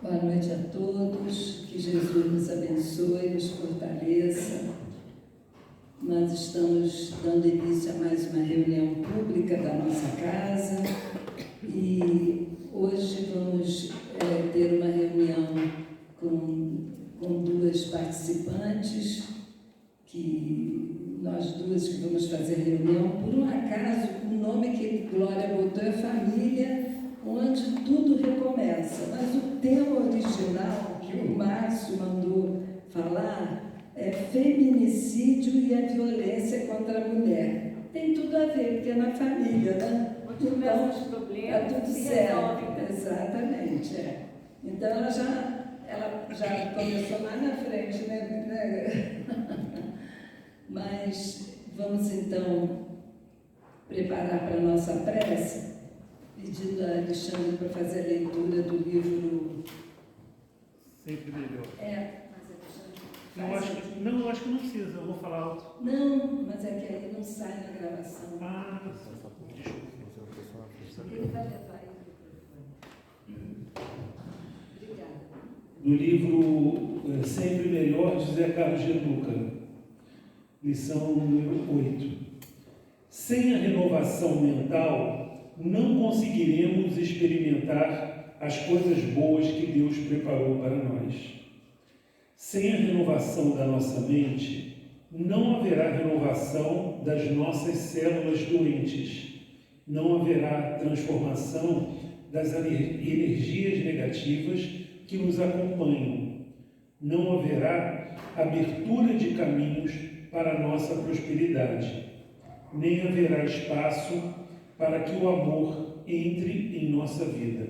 Boa noite a todos, que Jesus nos abençoe, nos fortaleça. Nós estamos dando início a mais uma reunião pública da nossa casa e hoje vamos ter uma reunião com duas participantes, que nós duas que vamos fazer reunião. Por um acaso, o nome que Glória botou é Família, onde tudo recomeça, mas o tema original que o Márcio mandou falar é feminicídio e a violência contra a mulher. Tem tudo a ver, porque é na família, né? Então, os problemas é tudo se certo. resolvem. Exatamente, é. Então, ela já começou lá na frente, né? Mas vamos, então, preparar para a nossa prece, pedindo a Alexandre para fazer a leitura do livro Sempre melhor. Mas Alexandre, Eu acho que não precisa, eu vou falar alto. Não, mas é que aí não sai na gravação. Ah, desculpa. Ele vai levar aí o microfone. Obrigada. Do livro Sempre Melhor, de Zé Carlos de Luca, lição número 8. Sem a renovação mental, não conseguiremos experimentar as coisas boas que Deus preparou para nós. Sem a renovação da nossa mente, não haverá renovação das nossas células doentes, não haverá transformação das energias negativas que nos acompanham, não haverá abertura de caminhos para a nossa prosperidade, nem haverá espaço para que o amor entre em nossa vida.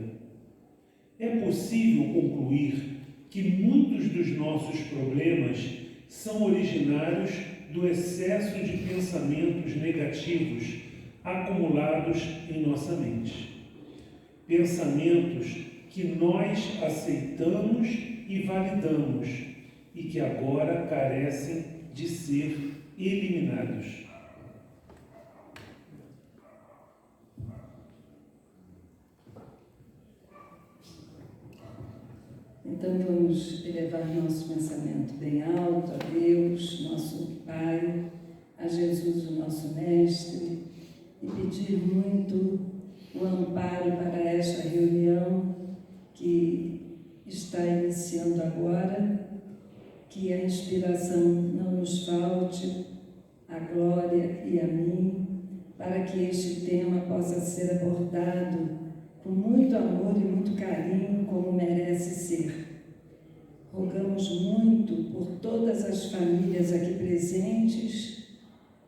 É possível concluir que muitos dos nossos problemas são originários do excesso de pensamentos negativos acumulados em nossa mente. Pensamentos que nós aceitamos e validamos e que agora carecem de ser eliminados. Então vamos elevar nosso pensamento bem alto a Deus, nosso Pai, a Jesus, o nosso Mestre, e pedir muito o amparo para esta reunião que está iniciando agora, que a inspiração não nos falte, a Glória e a mim, para que este tema possa ser abordado com muito amor e muito carinho, como merece ser. Rogamos muito por todas as famílias aqui presentes,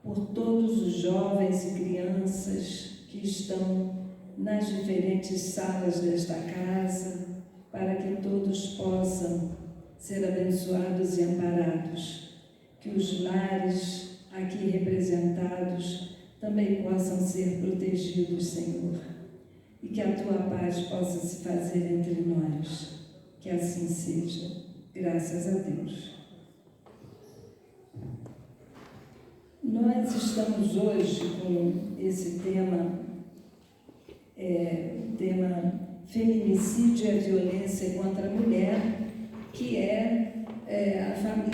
por todos os jovens e crianças que estão nas diferentes salas desta casa, para que todos possam ser abençoados e amparados, que os lares aqui representados também possam ser protegidos, Senhor, e que a Tua paz possa se fazer entre nós. Que assim seja. Graças a Deus. Nós estamos hoje com esse tema, tema feminicídio e a violência contra a mulher, que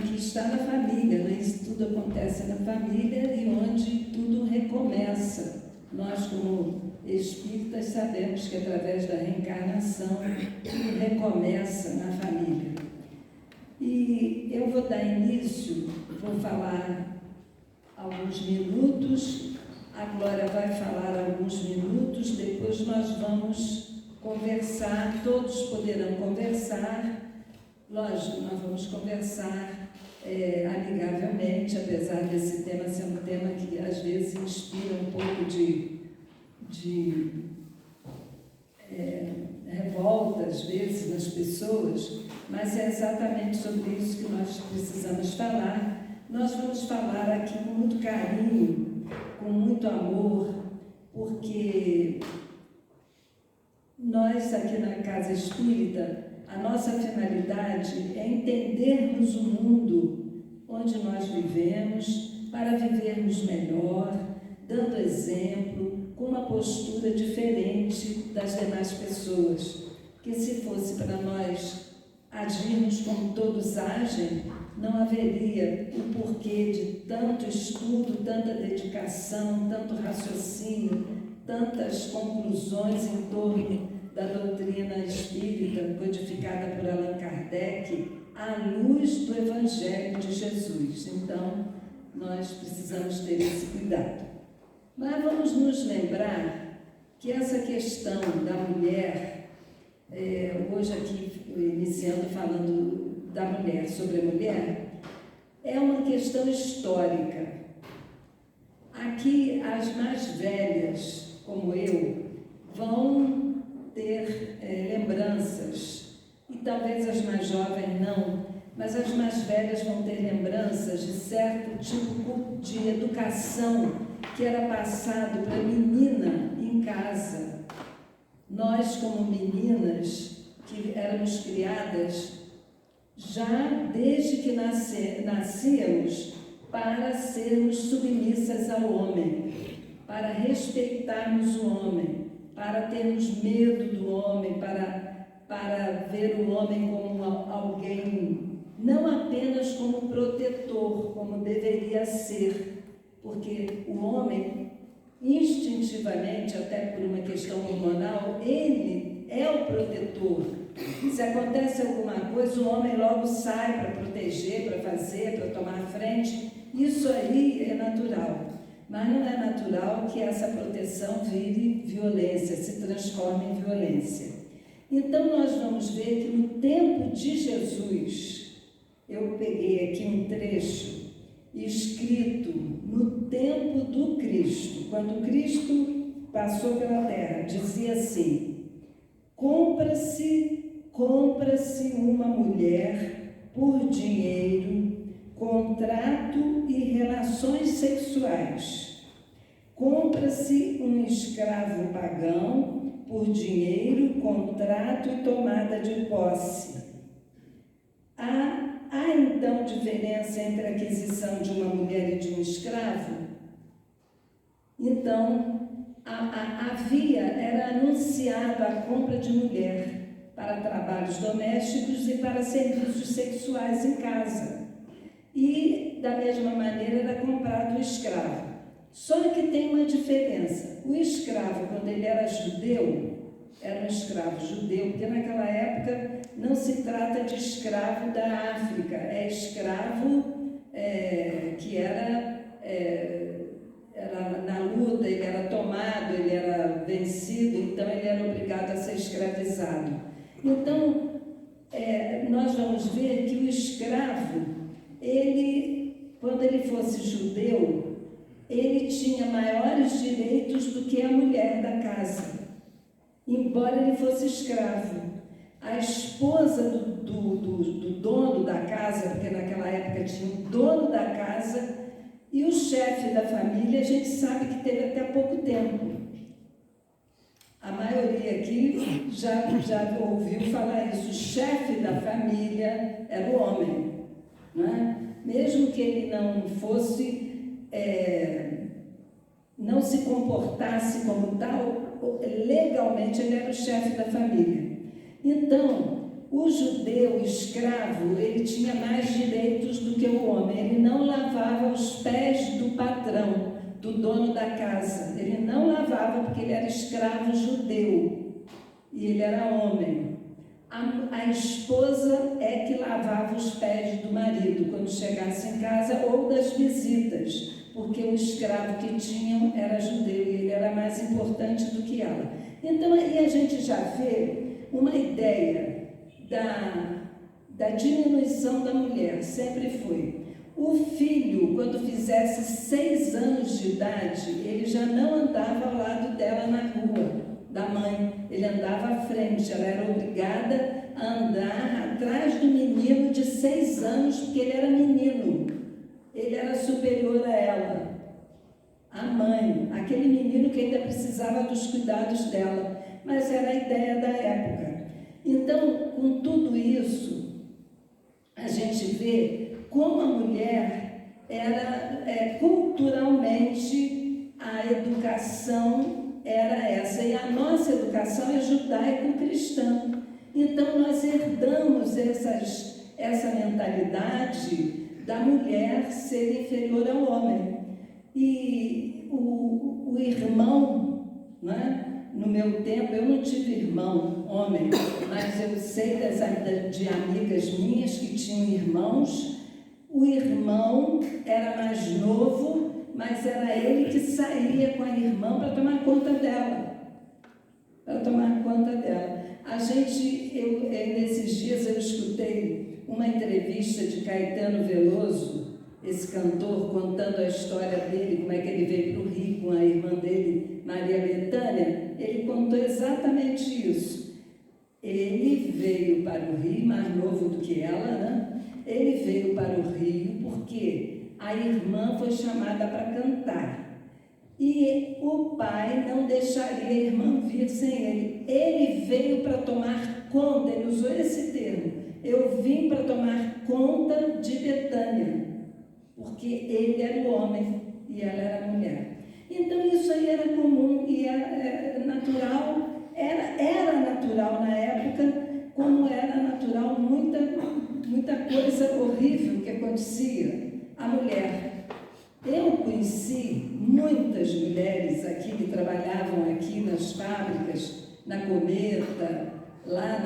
que está na família, né? Isso tudo acontece na família e onde tudo recomeça. Nós, como espíritas, sabemos que através da reencarnação tudo recomeça na família. E eu vou dar início, vou falar alguns minutos, a Glória vai falar alguns minutos, depois nós vamos conversar, todos poderão conversar. Lógico, nós vamos conversar amigavelmente, apesar desse tema ser um tema que às vezes inspira um pouco de revolta, às vezes, nas pessoas, mas é exatamente sobre isso que nós precisamos falar. Nós vamos falar aqui com muito carinho, com muito amor, porque nós aqui na Casa Espírita, a nossa finalidade é entendermos o mundo onde nós vivemos, para vivermos melhor, dando exemplo, com uma postura diferente das demais pessoas. que se fosse para nós agirmos como todos agem, não haveria o porquê de tanto estudo, tanta dedicação, tanto raciocínio, tantas conclusões em torno da doutrina espírita codificada por Allan Kardec, à luz do Evangelho de Jesus. Então, nós precisamos ter esse cuidado. Mas vamos nos lembrar que essa questão da mulher, hoje aqui iniciando falando da mulher, sobre a mulher, é uma questão histórica. Aqui as mais velhas, como eu, vão ter lembranças, e talvez as mais jovens não, mas as mais velhas vão ter lembranças de certo tipo de educação que era passado para a menina em casa. Nós, como meninas, que éramos criadas já desde que nascíamos para sermos submissas ao homem, para respeitarmos o homem, para termos medo do homem, para ver o homem como alguém, não apenas como protetor, como deveria ser, porque o homem, instintivamente, até por uma questão hormonal, ele é o protetor. Se acontece alguma coisa, o homem logo sai para proteger, para fazer, para tomar frente. Isso aí é natural. Mas não é natural que essa proteção vire violência, se transforme em violência. Então, nós vamos ver que no tempo de Jesus, eu peguei aqui um trecho escrito no tempo do Cristo, quando Cristo passou pela terra, dizia assim: compra-se uma mulher por dinheiro, contrato e relações sexuais. Compra-se um escravo pagão por dinheiro, contrato e tomada de posse. Há então diferença entre a aquisição de uma mulher e de um escravo? Então, era anunciada a compra de mulher para trabalhos domésticos e para serviços sexuais em casa. E, da mesma maneira, era comprado o escravo. Só que tem uma diferença. O escravo, quando ele era judeu, era um escravo judeu, porque naquela época não se trata de escravo da África, é escravo que era na luta, ele era tomado, ele era vencido, então ele era obrigado a ser escravizado. Então, nós vamos ver que o escravo, quando ele fosse judeu, ele tinha maiores direitos do que a mulher da casa, embora ele fosse escravo. A esposa do dono da casa, porque naquela época tinha o dono da casa e o chefe da família, a gente sabe que teve até pouco tempo. A maioria aqui já ouviu falar isso. O chefe da família era o homem, não é? Mesmo que ele não fosse, não se comportasse como tal, legalmente ele era o chefe da família. Então, o judeu escravo, ele tinha mais direitos do que o homem. Ele não lavava os pés do patrão, do dono da casa. Ele não lavava porque ele era escravo judeu e ele era homem. A esposa é que lavava os pés do marido quando chegasse em casa ou das visitas, porque o escravo que tinham era judeu e ele era mais importante do que ela. Então, aí a gente já vê uma ideia da diminuição da mulher, sempre foi. O filho, quando fizesse 6 anos de idade, ele já não andava ao lado dela na rua, da mãe, ele andava à frente, ela era obrigada a andar atrás do menino de 6 anos, porque ele era menino, ele era superior a ela, a mãe, aquele menino que ainda precisava dos cuidados dela, mas era a ideia da época. Então, com tudo isso, a gente vê como a mulher era, culturalmente, a educação era essa. E a nossa educação é judaico-cristã. Então, nós herdamos essa mentalidade da mulher ser inferior ao homem. E o irmão, né? No meu tempo, eu não tive irmão, homem, mas eu sei de amigas minhas que tinham irmãos. O irmão era mais novo, mas era ele que saía com a irmã para tomar conta dela. Nesses dias eu escutei uma entrevista de Caetano Veloso, esse cantor, contando a história dele, como é que ele veio para o Rio com a irmã dele, Maria Bethânia. Ele contou exatamente isso. Ele veio para o Rio, mais novo do que ela, né? Ele veio para o Rio porque a irmã foi chamada para cantar. E o pai não deixaria a irmã vir sem ele. Ele veio para tomar conta, ele usou esse termo. Eu vim para tomar conta de Betânia, porque ele era o homem e ela era a mulher. Então isso aí era comum e era natural, era natural na época, como era natural muita coisa horrível que acontecia. A mulher. Eu conheci muitas mulheres aqui que trabalhavam aqui nas fábricas, na Cometa, lá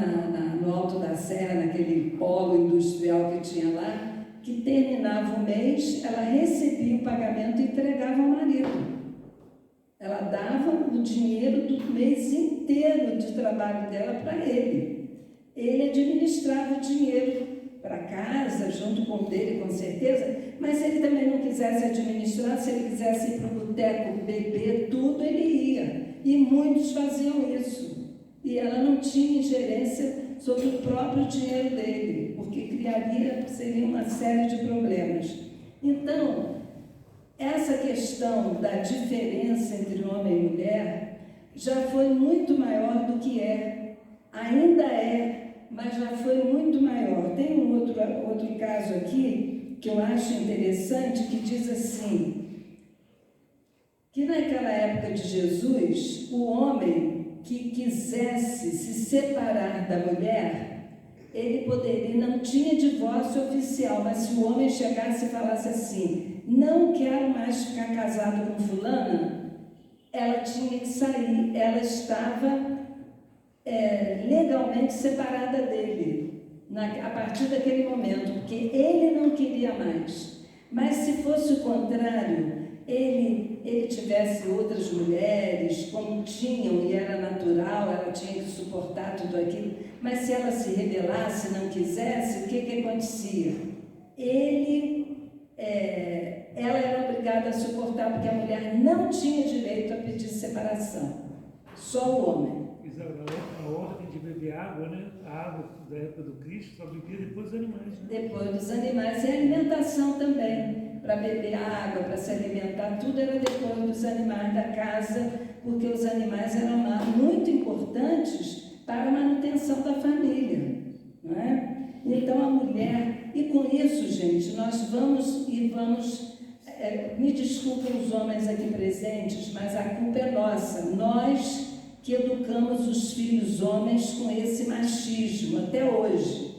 no Alto da Serra, naquele polo industrial que tinha lá, que terminava o mês, ela recebia o pagamento e entregava ao marido. Ela dava o dinheiro do mês inteiro de trabalho dela para ele. Ele administrava o dinheiro para casa, junto com o dele, com certeza, mas se ele também não quisesse administrar, se ele quisesse ir para o boteco, beber, tudo, ele ia. E muitos faziam isso. E ela não tinha ingerência sobre o próprio dinheiro dele, porque seria uma série de problemas. Então, essa questão da diferença entre homem e mulher já foi muito maior do que é. Ainda é, mas já foi muito maior. Tem um outro caso aqui que eu acho interessante, que diz assim, que naquela época de Jesus, o homem que quisesse se separar da mulher, ele poderia, não tinha divórcio oficial, mas se o homem chegasse e falasse assim, não quero mais ficar casado com fulana, ela tinha que sair, ela estava legalmente separada dele, a partir daquele momento, porque ele não queria mais. Mas se fosse o contrário, ele tivesse outras mulheres, como tinham, e era natural, ela tinha que suportar tudo aquilo, mas se ela se rebelasse, não quisesse, o que acontecia? Ela era obrigada a suportar, porque a mulher não tinha direito a pedir separação, só o homem. A ordem de beber água, né? A água da época do Cristo só bebia depois dos animais. Né? Depois dos animais, e a alimentação também. Para beber água, para se alimentar, tudo era depois dos animais da casa, porque os animais eram muito importantes para a manutenção da família, não é? Então a mulher, e com isso, gente, nós vamos, me desculpem os homens aqui presentes, mas a culpa é nossa, nós que educamos os filhos homens com esse machismo até hoje,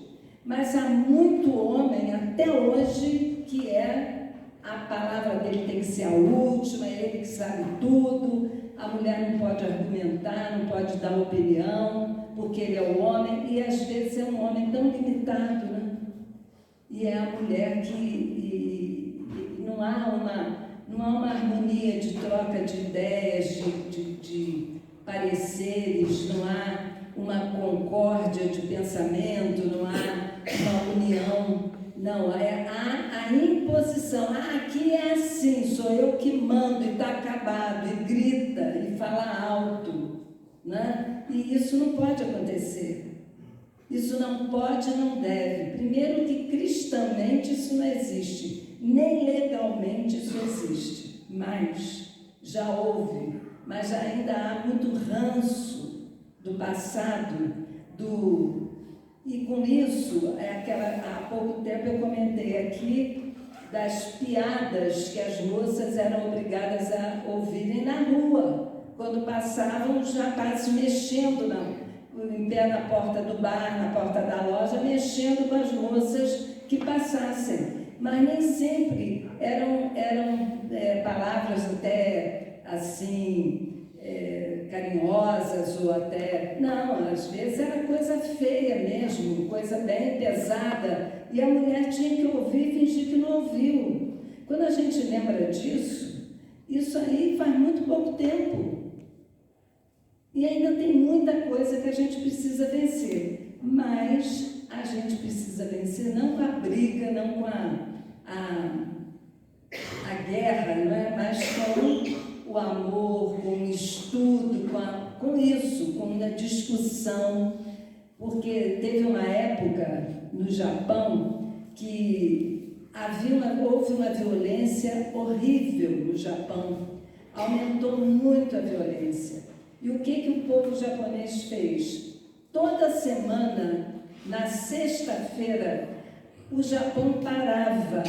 mas há muito homem até hoje que a palavra dele tem que ser a última, é ele que sabe tudo, a mulher não pode argumentar, não pode dar uma opinião, porque ele é o homem, e às vezes é um homem tão limitado, né? E é a mulher que não há uma harmonia de troca de ideias, de pareceres, não há uma concórdia de pensamento, não há uma união. Não, há a imposição. Aqui é assim, sou eu que mando e está acabado, e grita, e fala alto, né? E isso não pode acontecer. Isso não pode e não deve. Primeiro que cristamente isso não existe, nem legalmente isso existe, mas já houve, mas ainda há muito ranço do passado, E com isso, há pouco tempo eu comentei aqui das piadas que as moças eram obrigadas a ouvirem na rua, quando passavam os rapazes mexendo em pé na porta do bar, na porta da loja, mexendo com as moças que passassem. Mas nem sempre eram palavras até assim, carinhosas ou até... Não, às vezes era coisa feia mesmo, coisa bem pesada. E a mulher tinha que ouvir e fingir que não ouviu. Quando a gente lembra disso, isso aí faz muito pouco tempo. E ainda tem muita coisa que a gente precisa vencer. Mas a gente precisa vencer não com a briga, não com a guerra, não é? Mas com o amor, com o estudo, com isso, com a discussão. Porque teve uma época no Japão que houve uma violência horrível no Japão. Aumentou muito a violência. E o que o povo japonês fez? Toda semana, na sexta-feira, o Japão parava.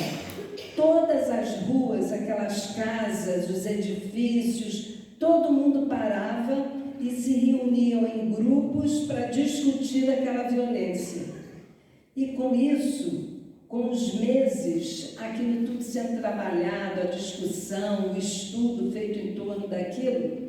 Todas as ruas, aquelas casas, os edifícios, todo mundo parava e se reuniam em grupos para discutir aquela violência. E com isso, com os meses, aquilo tudo sendo trabalhado, a discussão, o estudo feito em torno daquilo,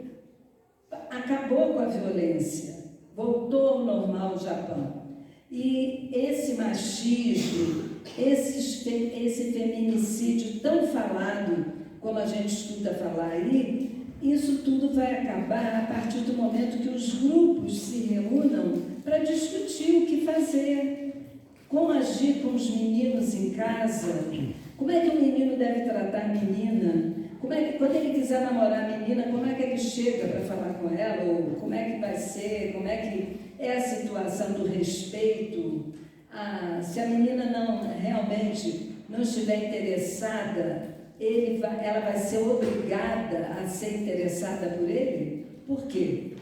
acabou com a violência, voltou ao normal o Japão. E esse machismo, esse feminicídio tão falado, como a gente escuta falar aí, isso tudo vai acabar a partir do momento que os grupos se reúnam para discutir o que fazer, como agir com os meninos em casa, como é que o menino deve tratar a menina, quando ele quiser namorar a menina, como é que ele chega para falar com ela, ou como é que vai ser, como é que é a situação do respeito. Se a menina realmente não estiver interessada, ela vai ser obrigada a ser interessada por ele? Por quê?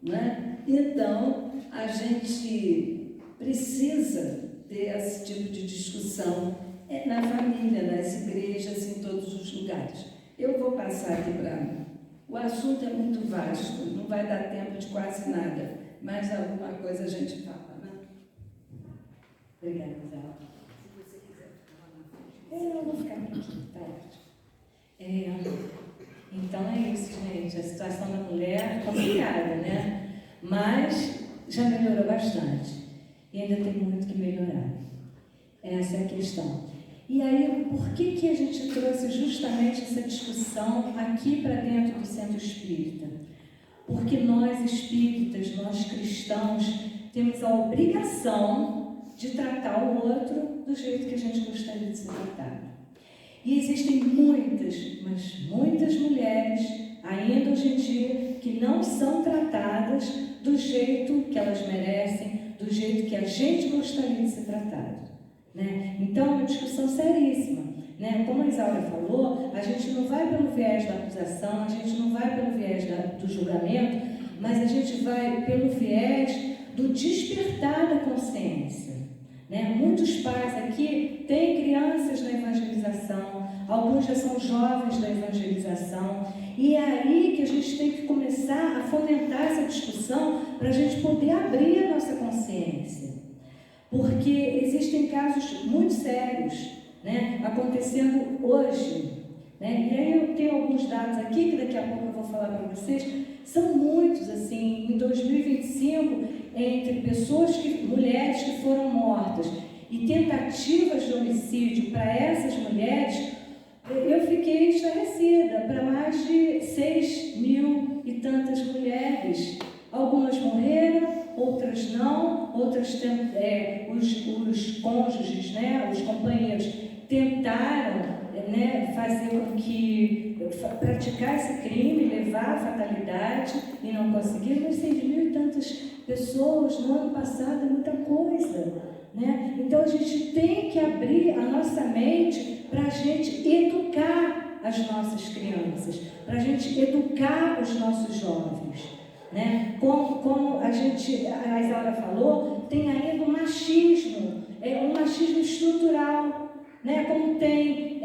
Né? Então, a gente precisa ter esse tipo de discussão na família, nas igrejas, em todos os lugares. Eu vou passar aqui para... O assunto é muito vasto, não vai dar tempo de quase nada, mas alguma coisa a gente fala, né? Obrigada, Isabel. Se você quiser falar na frente. Eu vou ficar aqui, tá ótimo. Então é isso, gente. A situação da mulher é complicada, né? Mas já melhorou bastante. E ainda tem muito que melhorar. Essa é a questão. E aí, por que a gente trouxe justamente essa discussão aqui para dentro do Centro Espírita? Porque nós espíritas, nós cristãos, temos a obrigação de tratar o outro do jeito que a gente gostaria de ser tratado. E existem muitas, mas muitas mulheres, ainda hoje em dia, que não são tratadas do jeito que elas merecem, do jeito que a gente gostaria de ser tratado. Né? Então, é uma discussão seríssima. Né? Como a Isaura falou, a gente não vai pelo viés da acusação, a gente não vai pelo viés do julgamento, mas a gente vai pelo viés do despertar da consciência. Né? Muitos pais aqui têm crianças na evangelização, alguns já são jovens da evangelização, e é aí que a gente tem que começar a fomentar essa discussão para a gente poder abrir a nossa consciência. Porque existem casos muito sérios, né, acontecendo hoje. Né? E aí eu tenho alguns dados aqui, que daqui a pouco eu vou falar para vocês. São muitos, assim, em 2025, entre mulheres que foram mortas e tentativas de homicídio para essas mulheres, eu fiquei estarrecida, para mais de 6 mil e tantas mulheres. Algumas morreram, outras não, outras os cônjuges, né, os companheiros, tentaram fazer com que praticar esse crime, levar à fatalidade e não conseguiram. Mas 6 mil e tantas pessoas no ano passado é muita coisa, né? Então a gente tem que abrir a nossa mente para a gente educar as nossas crianças, para a gente educar os nossos jovens. Né? Como a Isaura falou, tem ainda o machismo, um machismo estrutural, né? Como tem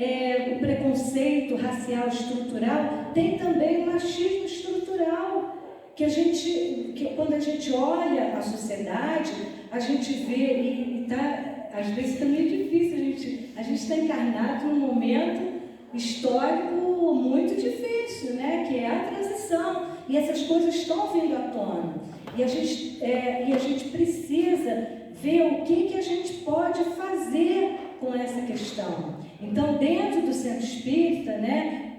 o preconceito racial estrutural, tem também o machismo estrutural, que quando a gente olha a sociedade, a gente vê, e tá, às vezes está meio difícil, a gente está encarnado num momento histórico muito difícil, né? Que é a transição, e essas coisas estão vindo à tona, e a gente precisa ver o que a gente pode fazer com essa questão. Então, dentro do Centro Espírita, né,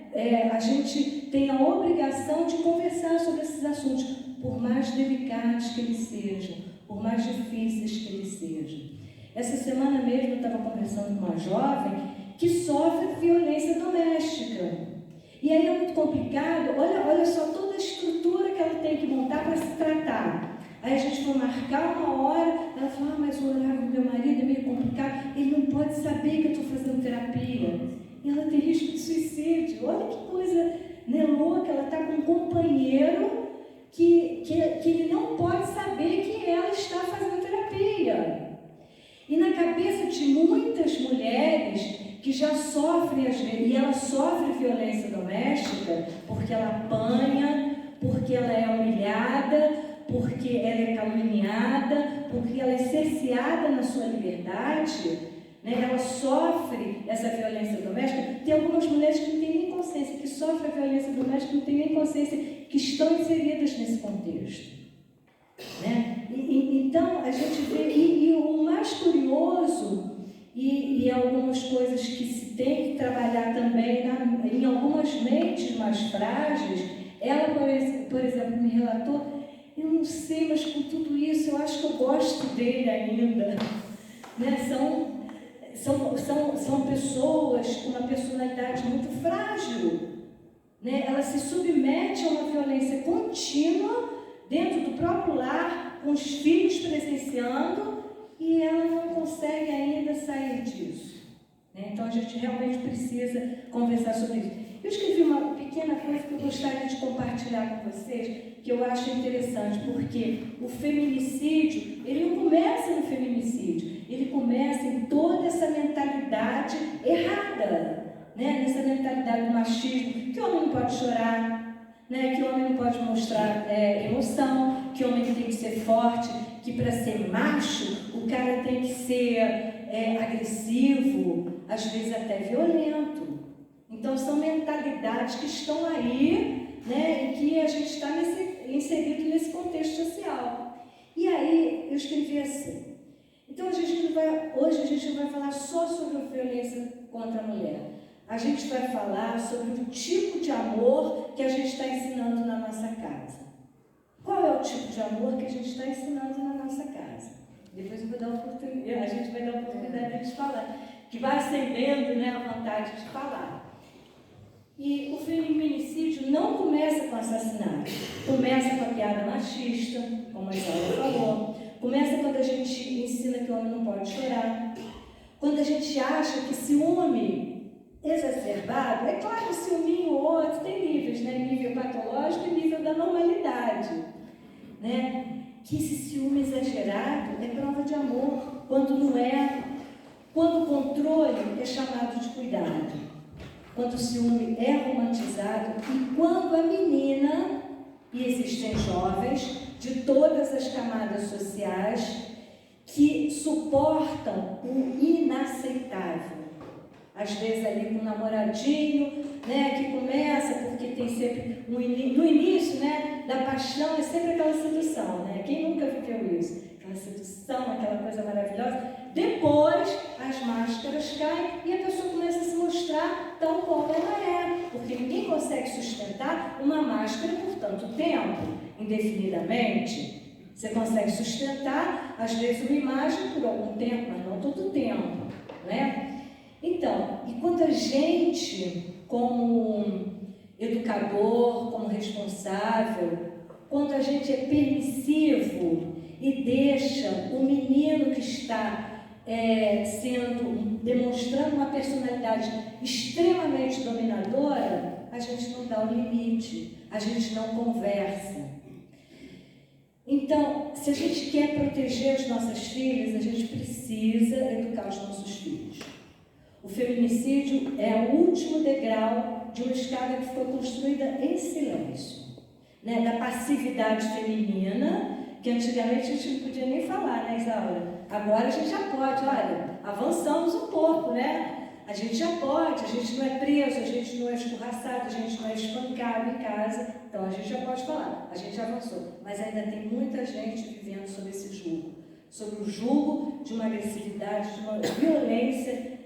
a gente tem a obrigação de conversar sobre esses assuntos, por mais delicados que eles sejam, por mais difíceis que eles sejam. Essa semana mesmo eu estava conversando com uma jovem que sofre violência doméstica. E aí é muito complicado, olha só toda a estrutura que ela tem que montar para se tratar. Aí a gente foi marcar uma hora, ela falou, mas o horário do meu marido é meio complicado, ele não pode saber que eu estou fazendo terapia. E ela tem risco de suicídio. Olha que coisa, né, louca, ela está com um companheiro que ele não pode saber que ela está fazendo terapia. E na cabeça de muitas mulheres que já sofrem, e ela sofre violência doméstica porque ela apanha, porque ela é humilhada, porque ela é caluniada, porque ela é cerceada na sua liberdade, né? Ela sofre essa violência doméstica. Tem algumas mulheres que não têm nem consciência, que sofrem a violência doméstica, não têm nem consciência, que estão inseridas nesse contexto, né? Então, a gente vê, e o mais curioso, e algumas coisas que se tem que trabalhar também em algumas mentes mais frágeis, ela, por exemplo, me relatou, eu não sei, mas com tudo isso, eu acho que eu gosto dele ainda, né? São pessoas com uma personalidade muito frágil, né? Ela se submete a uma violência contínua dentro do próprio lar, com os filhos presenciando, e ela não consegue ainda sair disso, né? Então a gente realmente precisa conversar sobre isso. Eu escrevi uma pequena coisa que eu gostaria de compartilhar com vocês, que eu acho interessante, porque o feminicídio, ele não começa no feminicídio, ele começa em toda essa mentalidade errada, né? Nessa mentalidade do machismo, que o homem não pode chorar, né? Que o homem não pode mostrar emoção, que o homem tem que ser forte, que para ser macho, o cara tem que ser agressivo, às vezes até violento. Então, são mentalidades que estão aí, né, em que a gente está inserido nesse contexto social. E aí, eu escrevi assim. Então, hoje a gente não vai falar só sobre a violência contra a mulher. A gente vai falar sobre o tipo de amor que a gente está ensinando na nossa casa. Qual é o tipo de amor que a gente está ensinando na nossa casa? Depois eu vou dar a gente vai dar a oportunidade de falar, que vai acendendo, né, a vontade de falar. E o feminicídio não começa com assassinato, começa com a piada machista, como a Isaura falou, começa quando a gente ensina que o homem não pode chorar, quando a gente acha que ciúme exacerbado, é claro, o ciúminho ou outro tem níveis, né? Nível patológico e nível da normalidade, né? Que esse ciúme exagerado é prova de amor, quando não é, quando o controle é chamado de cuidado. Quando o ciúme é romantizado e quando a menina, e existem jovens de todas as camadas sociais que suportam o inaceitável. Às vezes ali com um namoradinho, né, que começa porque tem sempre, no início, né, da paixão é sempre aquela sedução, né? Quem nunca viveu isso? Aquela sedução, aquela coisa maravilhosa. Depois, as máscaras caem e a pessoa começa a se mostrar tão como ela é, porque ninguém consegue sustentar uma máscara por tanto tempo, indefinidamente. Você consegue sustentar, às vezes, uma imagem por algum tempo, mas não todo o tempo, né? Então, e quando a gente, como educador, como responsável, quando a gente é permissivo e deixa o menino que está demonstrando uma personalidade extremamente dominadora, a gente não dá o limite, a gente não conversa. Então, se a gente quer proteger as nossas filhas, a gente precisa educar os nossos filhos. O feminicídio é o último degrau de uma escada que foi construída em silêncio. né, da passividade feminina, que antigamente a gente não podia nem falar, né, Isaura? Agora a gente já pode, olha, avançamos um pouco, né? A gente já pode, a gente não é preso, a gente não é escorraçado, a gente não é espancado em casa, então a gente já pode falar, a gente já avançou. Mas ainda tem muita gente vivendo sob esse jugo, sobre o jugo de uma agressividade, de uma violência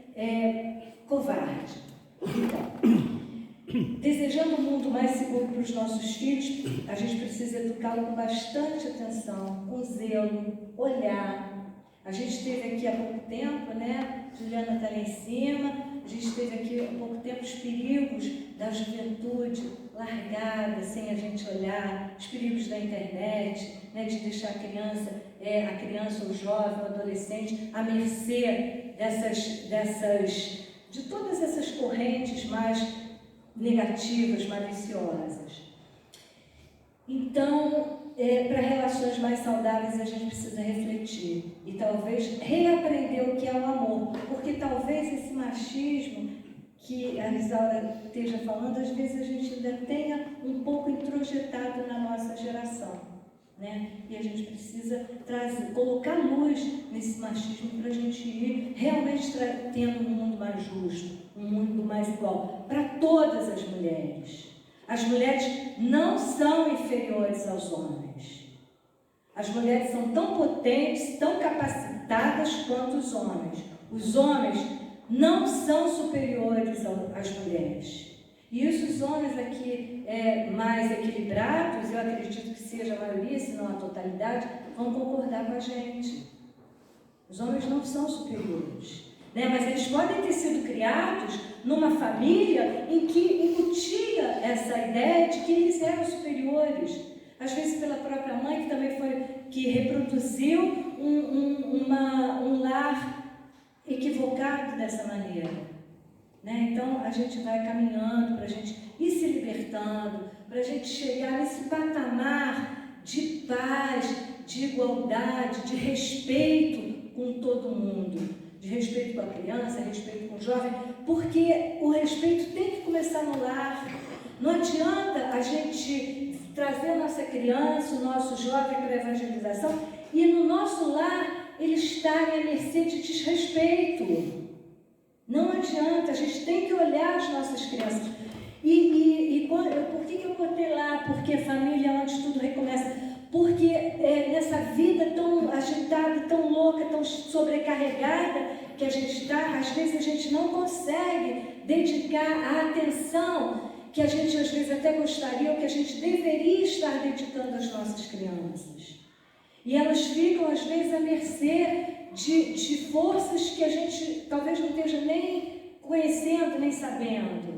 covarde. Então, desejando um mundo mais seguro para os nossos filhos, a gente precisa educá-lo com bastante atenção, com zelo, olhar. A gente teve aqui há pouco tempo, né? Juliana está lá em cima, a gente teve aqui há pouco tempo os perigos da juventude largada, sem a gente olhar, os perigos da internet, né? De deixar a criança, o jovem, o adolescente, à mercê de todas essas correntes mais negativas, maliciosas. Então, para relações mais saudáveis, a gente precisa refletir e talvez reaprender o que é o amor, porque talvez esse machismo que a Isaura esteja falando, às vezes a gente ainda tenha um pouco introjetado na nossa geração, né? E a gente precisa colocar luz nesse machismo para a gente ir realmente tendo um mundo mais justo, um mundo mais igual para todas as mulheres. As mulheres não são inferiores aos homens. As mulheres são tão potentes, tão capacitadas quanto os homens. Os homens não são superiores às mulheres. E isso os homens aqui mais equilibrados, eu acredito que seja a maioria, se não a totalidade, vão concordar com a gente. Os homens não são superiores. Né? Mas eles podem ter sido criados numa família em que incutia essa ideia de que eles eram superiores. Às vezes pela própria mãe, que também que reproduziu um lar equivocado dessa maneira. Né? Então a gente vai caminhando para a gente ir se libertando, para a gente chegar nesse patamar de paz, de igualdade, de respeito com todo mundo. De respeito com a criança, respeito com o jovem, porque o respeito tem que começar no lar. Não adianta a gente trazer a nossa criança, o nosso jovem para a evangelização e no nosso lar eles estarem à mercê de desrespeito. Não adianta, a gente tem que olhar as nossas crianças. Por que eu botei lá? Porque a família é onde tudo recomeça. Porque nessa vida tão agitada, tão louca, tão sobrecarregada que a gente está, às vezes a gente não consegue dedicar a atenção que a gente às vezes até gostaria ou que a gente deveria estar dedicando às nossas crianças. E elas ficam às vezes à mercê de forças que a gente talvez não esteja nem conhecendo, nem sabendo.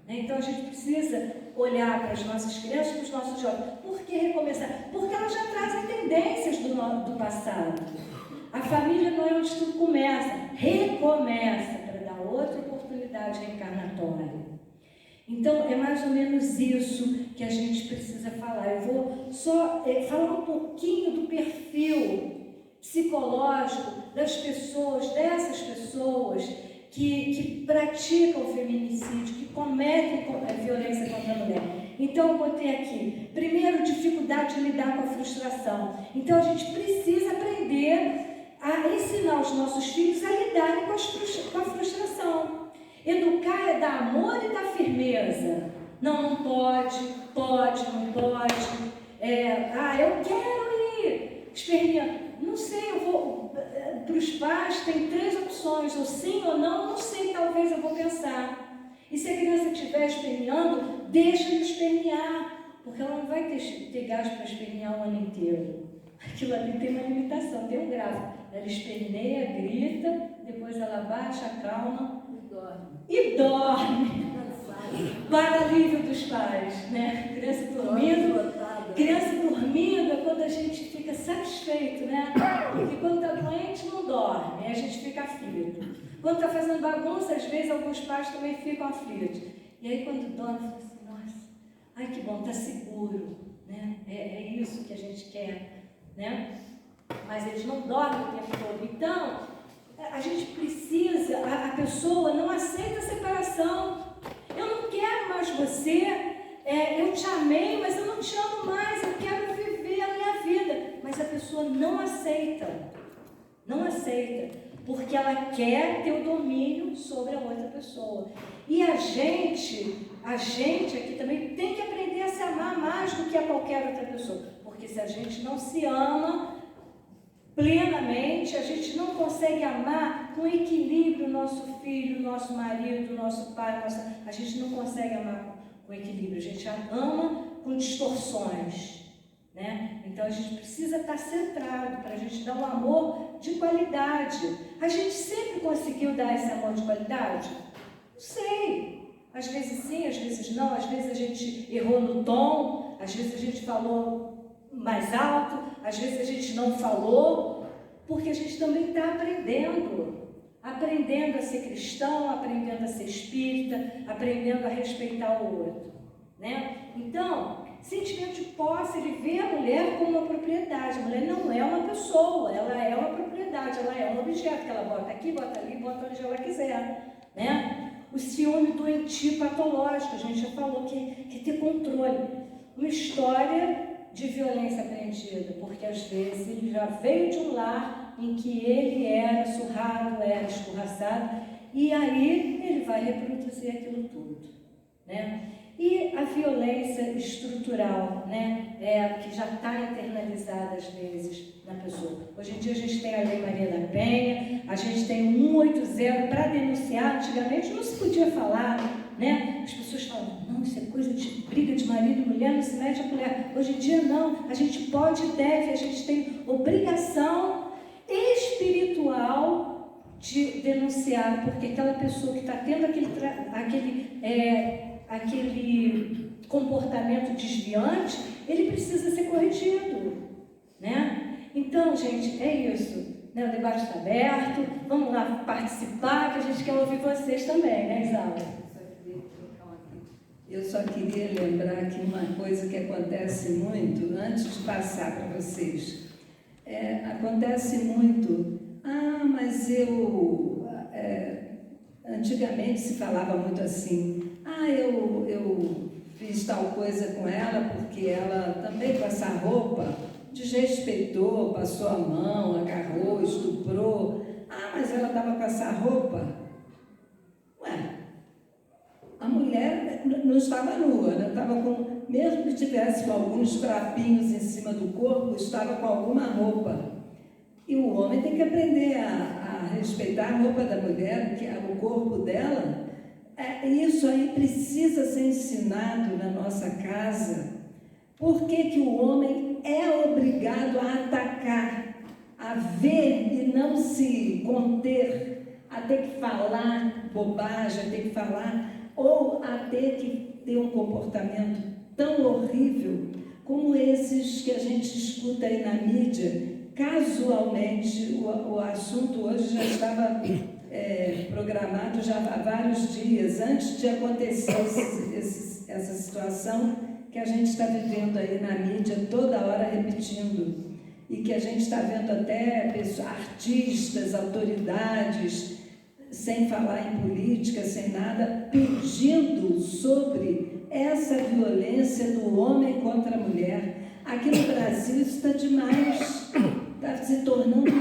Então a gente precisa olhar para as nossas crianças, para os nossos jovens. Por que recomeçar? Porque elas já trazem tendências do passado. A família não é onde tudo começa, recomeça para dar outra oportunidade reencarnatória. Então é mais ou menos isso que a gente precisa falar. Eu vou só falar um pouquinho do perfil psicológico das pessoas, dessas pessoas que praticam o feminicídio, que cometem violência contra a mulher. Então eu botei aqui, primeiro, dificuldade de lidar com a frustração. Então a gente precisa aprender a ensinar os nossos filhos a lidarem com a frustração. Educar é dar amor e dar firmeza. Não pode, não pode. Eu quero ir espernear. Não sei, eu vou. Para os pais tem 3 opções, ou sim ou não sei, talvez eu vou pensar. E se a criança estiver esperneando, deixa-lhe espernear, porque ela não vai ter gás para espernear o ano inteiro. Aquilo ali tem uma limitação, tem um gráfico. Ela esperneia, grita, depois ela baixa, calma e dorme. Para alívio dos pais, né? Criança dormindo é quando a gente fica satisfeito, né? Porque quando está doente não dorme, aí a gente fica aflito. Quando está fazendo bagunça, às vezes alguns pais também ficam aflitos. E aí quando dorme, fala assim, nossa, ai que bom, está seguro, né? É isso que a gente quer, né? Mas eles não dormem o tempo todo. Então, a gente precisa, a pessoa não aceita a separação. Eu não quero mais você eu te amei, mas eu não te amo mais, eu quero viver a minha vida. Mas a pessoa não aceita, porque ela quer ter o domínio sobre a outra pessoa. E a gente aqui também tem que aprender a se amar mais do que a qualquer outra pessoa, porque se a gente não se ama plenamente, a gente não consegue amar com equilíbrio o nosso filho, o nosso marido, o nosso pai, a gente não consegue amar com equilíbrio, a gente ama com distorções, né? Então a gente precisa estar centrado para a gente dar um amor de qualidade. A gente sempre conseguiu dar esse amor de qualidade? Não sei. Às vezes sim, às vezes não, às vezes a gente errou no tom, às vezes a gente falou mais alto, às vezes a gente não falou, porque a gente também está aprendendo a ser cristão, aprendendo a ser espírita, aprendendo a respeitar o outro, né? Então, sentimento de posse, ele vê a mulher como uma propriedade. A mulher não é uma pessoa, ela é uma propriedade, ela é um objeto que ela bota aqui, bota ali, bota onde ela quiser, né? O ciúme doentio patológico, a gente já falou que ter controle. Uma história de violência aprendida, porque às vezes ele já veio de um lar em que ele era surrado, era escorraçado, e aí ele vai reproduzir aquilo tudo, né? E a violência estrutural, né, que já está internalizada às vezes na pessoa. Hoje em dia a gente tem a Lei Maria da Penha, a gente tem o 180 para denunciar. Antigamente não se podia falar, né? As pessoas falam, não, isso é coisa de briga de marido e mulher, não se mete a colher. Hoje em dia não, a gente pode e deve, a gente tem obrigação espiritual de denunciar, porque aquela pessoa que está tendo aquele comportamento desviante, ele precisa ser corrigido, né? Então, gente, é isso, né? O debate está aberto, vamos lá participar, que a gente quer ouvir vocês também, né, Isaura? Eu só queria lembrar aqui uma coisa que acontece muito, antes de passar para vocês. Acontece muito, mas antigamente se falava muito assim, eu fiz tal coisa com ela porque ela também com essa roupa desrespeitou, passou a mão, agarrou, estuprou. Mas ela estava com essa roupa. A mulher não estava nua, né? Estava mesmo que tivesse com alguns trapinhos em cima do corpo, estava com alguma roupa. E o homem tem que aprender a respeitar a roupa da mulher, que é o corpo dela. Isso aí precisa ser ensinado na nossa casa. Por que o homem é obrigado a atacar, a ver e não se conter, a ter que falar bobagem, a ter que falar, ou a ter que ter um comportamento tão horrível como esses que a gente escuta aí na mídia? Casualmente, o assunto hoje já estava programado já há vários dias, antes de acontecer essa situação que a gente está vivendo aí na mídia, toda hora repetindo, e que a gente está vendo até artistas, autoridades, sem falar em política, sem nada, pedindo sobre essa violência do homem contra a mulher. Aqui no Brasil isso está demais. Está se tornando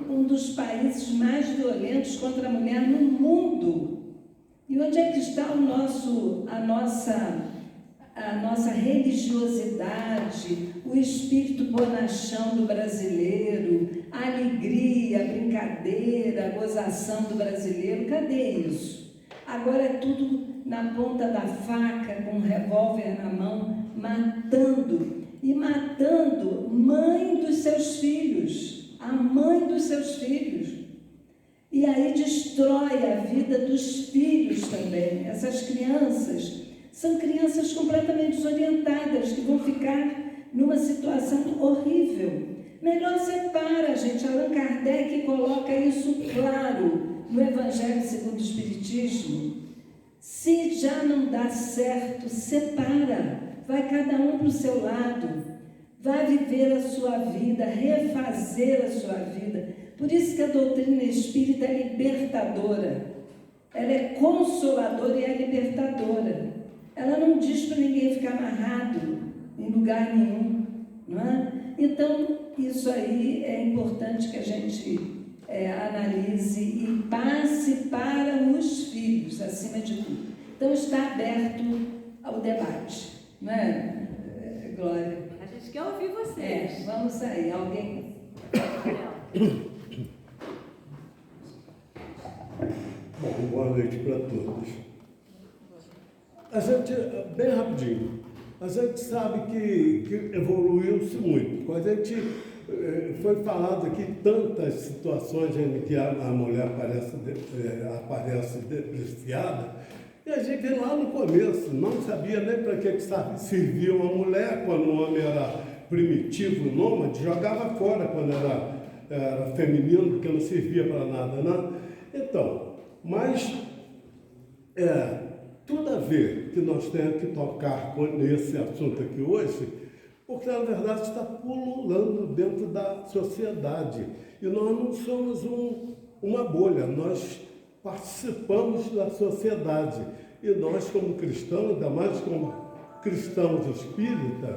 um dos países mais violentos contra a mulher no mundo. E onde é que está a nossa religiosidade, o espírito bonachão do brasileiro, a alegria, a brincadeira, a gozação do brasileiro? Cadê isso? Agora é tudo na ponta da faca, com um revólver na mão, matando. E matando mãe dos seus filhos, a mãe dos seus filhos. E aí destrói a vida dos filhos também. Essas crianças são crianças completamente desorientadas, que vão ficar numa situação horrível. Melhor separa, gente. Allan Kardec coloca isso claro no Evangelho segundo o Espiritismo. Se já não dá certo, separa. Vai cada um para o seu lado, vai viver a sua vida, refazer a sua vida. Por isso que a doutrina espírita é libertadora, ela é consoladora e é libertadora. ela não diz para ninguém ficar amarrado em lugar nenhum, não é? Então, isso aí é importante que a gente analise e passe para os filhos, acima de tudo. Então, está aberto ao debate, não é, Glória? A gente quer ouvir vocês. Vamos aí, alguém... Bom, boa noite para todos. A gente, bem rapidinho, a gente sabe que evoluiu-se muito. Quando a gente foi falado aqui tantas situações em que a mulher aparece depreciada, e a gente lá no começo não sabia nem para que servia uma mulher quando o homem era primitivo, nômade, jogava fora quando era feminino, porque não servia para nada, não. Então, mas tudo a ver que nós temos que tocar nesse assunto aqui hoje, porque na verdade está pululando dentro da sociedade. E nós não somos uma bolha, nós participamos da sociedade. E nós, como cristãos, ainda mais como cristãos espíritas,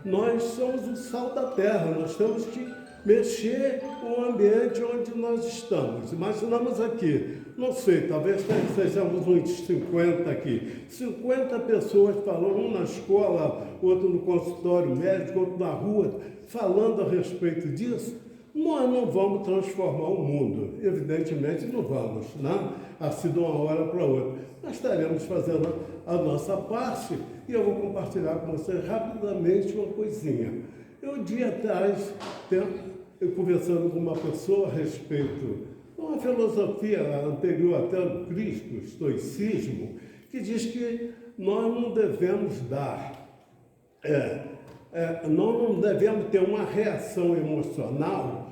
nós somos o sal da terra, nós temos que mexer com o ambiente onde nós estamos. Imaginamos aqui, não sei, talvez sejamos uns 50 aqui. 50 pessoas falando, um na escola, outro no consultório médico, outro na rua, falando a respeito disso. Nós não vamos transformar o mundo, evidentemente não vamos, né? Assim de uma hora para outra. Nós estaremos fazendo a nossa parte e eu vou compartilhar com vocês rapidamente uma coisinha. Eu, um dia atrás, eu conversando com uma pessoa a respeito de uma filosofia anterior até ao Cristo, o estoicismo, que diz que nós não devemos nós não devemos ter uma reação emocional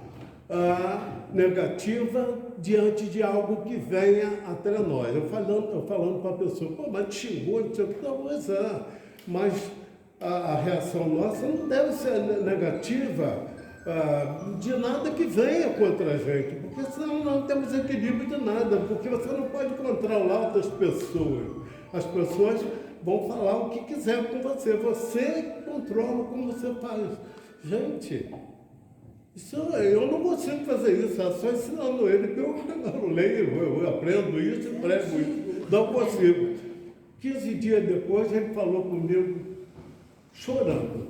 negativa diante de algo que venha até nós. Eu falando para a pessoa, pô, mas te xingou, não sei o que, não, pois é, mas a reação nossa não deve ser negativa de nada que venha contra a gente, porque senão não temos equilíbrio de nada, porque você não pode controlar outras pessoas. As pessoas vão falar o que quiser com você, você controla como você faz. Gente, eu não consigo fazer isso, é só ensinando ele, que eu leio, eu aprendo isso e prego isso, não consigo. 15 dias depois ele falou comigo, chorando,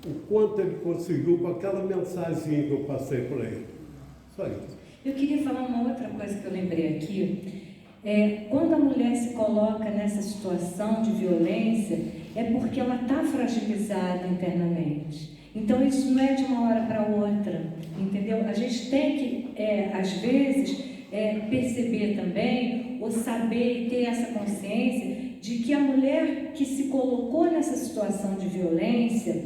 o quanto ele conseguiu com aquela mensagem que eu passei para ele. Só isso. Eu queria falar uma outra coisa que eu lembrei aqui. Quando a mulher se coloca nessa situação de violência, é porque ela está fragilizada internamente. Então, isso não é de uma hora para outra, entendeu? A gente tem que, às vezes, perceber também, ou saber e ter essa consciência de que a mulher que se colocou nessa situação de violência,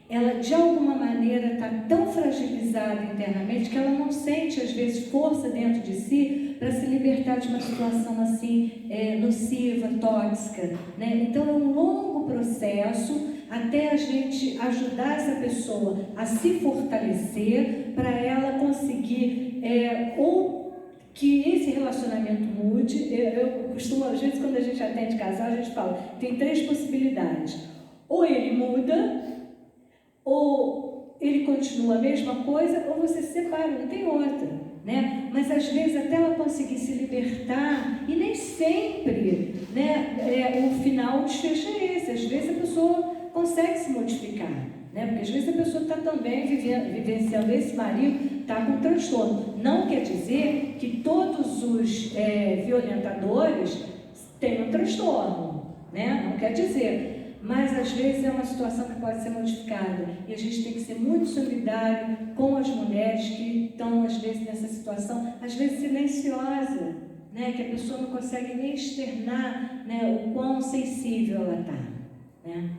ela de alguma maneira está tão fragilizada internamente que ela não sente, às vezes, força dentro de si para se libertar de uma situação assim, nociva, tóxica, né? Então é um longo processo até a gente ajudar essa pessoa a se fortalecer para ela conseguir, ou que esse relacionamento mude. Eu costumo, às vezes, quando a gente atende casal, a gente fala, tem 3 possibilidades. Ou ele muda, ou ele continua a mesma coisa, ou você se separa, não tem outra, né? Mas às vezes até ela conseguir se libertar, e nem sempre, né, o final desfecho é esse. Às vezes a pessoa consegue se modificar, né? Porque às vezes a pessoa está também vivenciando, esse marido está com transtorno. Não quer dizer que todos os violentadores tenham transtorno, né? Não quer dizer. Mas às vezes é uma situação que pode ser modificada e a gente tem que ser muito solidário com as mulheres que estão às vezes nessa situação, às vezes silenciosa, né? Que a pessoa não consegue nem externar, né, o quão sensível ela está, né?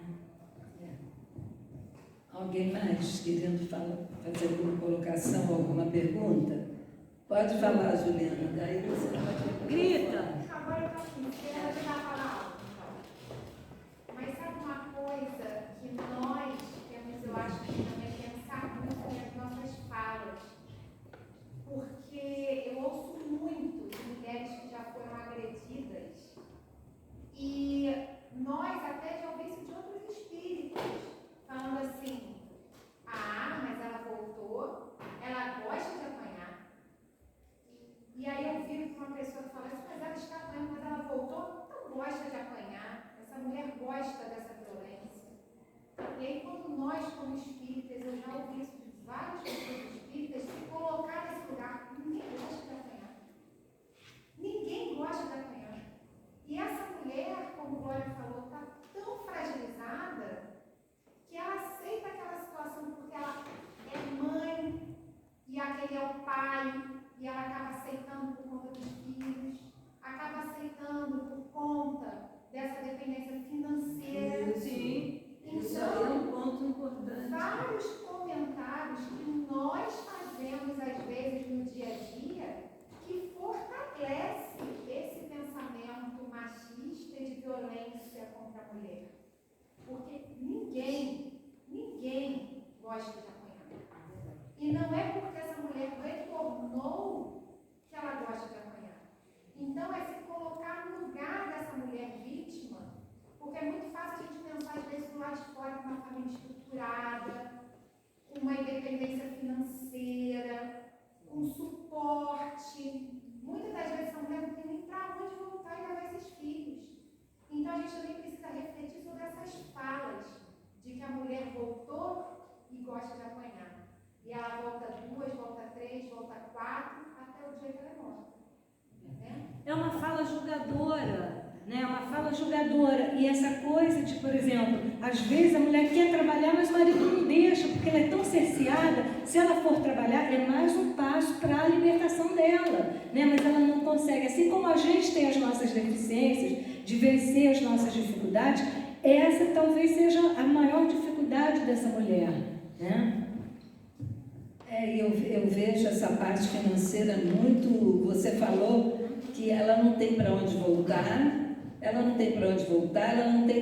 Alguém mais querendo fazer alguma colocação, alguma pergunta? Pode falar, Juliana, daí você pode... Grita! Agora eu estou assim, eu já falar. Mas sabe uma coisa que nós temos, eu acho que também pensar muito nas nossas falas. Porque eu ouço muito de mulheres que já foram agredidas e nós voltou, não gosta de apanhar, essa mulher gosta dessa violência. E aí, quando nós, como espíritas, eu já ouvi isso de várias pessoas espíritas, se colocar nesse lugar, ninguém gosta de apanhar. Ninguém gosta de apanhar. E essa mulher, como o Glória falou, está tão fragilizada que ela aceita aquela situação porque ela é mãe e aquele é o pai, e ela acaba aceitando por conta dos filhos, acaba aceitando por conta dessa dependência financeira. Sim. Isso aí é Então, um ponto importante. vários comentários que nós fazemos às vezes no dia a dia que fortalece esse pensamento machista e de violência contra a mulher. Porque ninguém gosta de apanhar. E não é porque essa mulher retornou que ela gosta de apanhar. Então é se colocar no lugar dessa mulher vítima, porque é muito fácil a gente pensar às vezes do lado de fora com uma família estruturada, com uma independência financeira, com suporte. Muitas das vezes essa mulher não tem nem para onde voltar e levar esses filhos. Então a gente também precisa refletir sobre essas falas de que a mulher voltou e gosta de apanhar. E ela volta 2, volta 3, volta 4, até o dia que ela é morta. É uma fala julgadora, né? Uma fala julgadora. E essa coisa de, por exemplo, às vezes a mulher quer trabalhar, mas o marido não deixa, porque ela é tão cerceada. Se ela for trabalhar, é mais um passo para a libertação dela, né? Mas ela não consegue. Assim como a gente tem as nossas deficiências, de vencer as nossas dificuldades, essa talvez seja a maior dificuldade dessa mulher, né? Eu vejo essa parte financeira muito. Você falou que ela não tem para onde voltar, ela não tem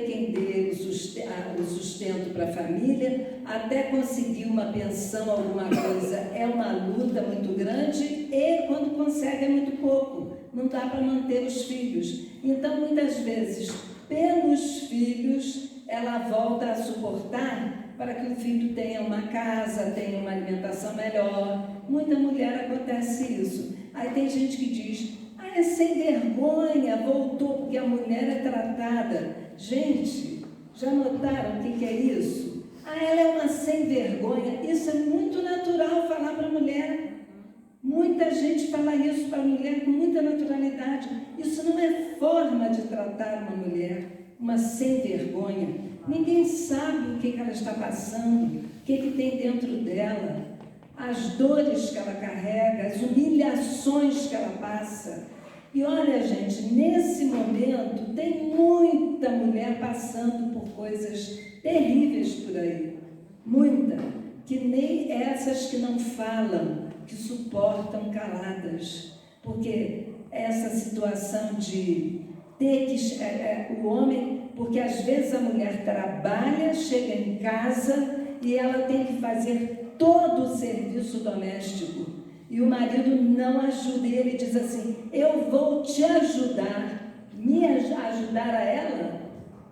quem dê o sustento para a família, até conseguir uma pensão, alguma coisa, é uma luta muito grande, e quando consegue é muito pouco, não dá para manter os filhos. Então, muitas vezes, pelos filhos, ela volta a suportar para que o filho tenha uma casa, tenha uma alimentação melhor. Muita mulher acontece isso. Aí tem gente que diz, é sem vergonha, voltou porque a mulher é tratada. Gente, já notaram o que é isso? Ela é uma sem vergonha. Isso é muito natural falar para a mulher. Muita gente fala isso para a mulher com muita naturalidade. Isso não é forma de tratar uma mulher, uma sem vergonha. Ninguém sabe o que ela está passando, o que tem dentro dela, as dores que ela carrega, as humilhações que ela passa. E olha, gente, nesse momento tem muita mulher passando por coisas terríveis por aí. Muita, que nem essas que não falam, que suportam caladas. Porque essa situação de ter que... o homem... Porque às vezes a mulher trabalha, chega em casa e ela tem que fazer todo o serviço doméstico. E o marido não ajuda, e ele diz assim, eu vou te ajudar, me ajudar a ela.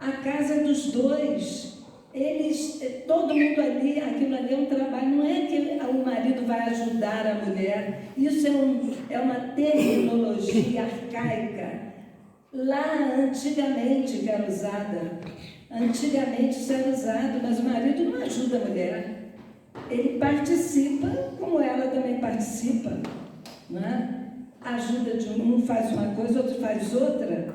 A casa é dos dois. Todo mundo ali, aquilo ali é um trabalho, não é que o marido vai ajudar a mulher. Isso é uma terminologia arcaica. Lá, antigamente, que era usada. Antigamente isso era usado, mas o marido não ajuda a mulher. Ele participa, como ela também participa. Não é? Ajuda de um faz uma coisa, outro faz outra.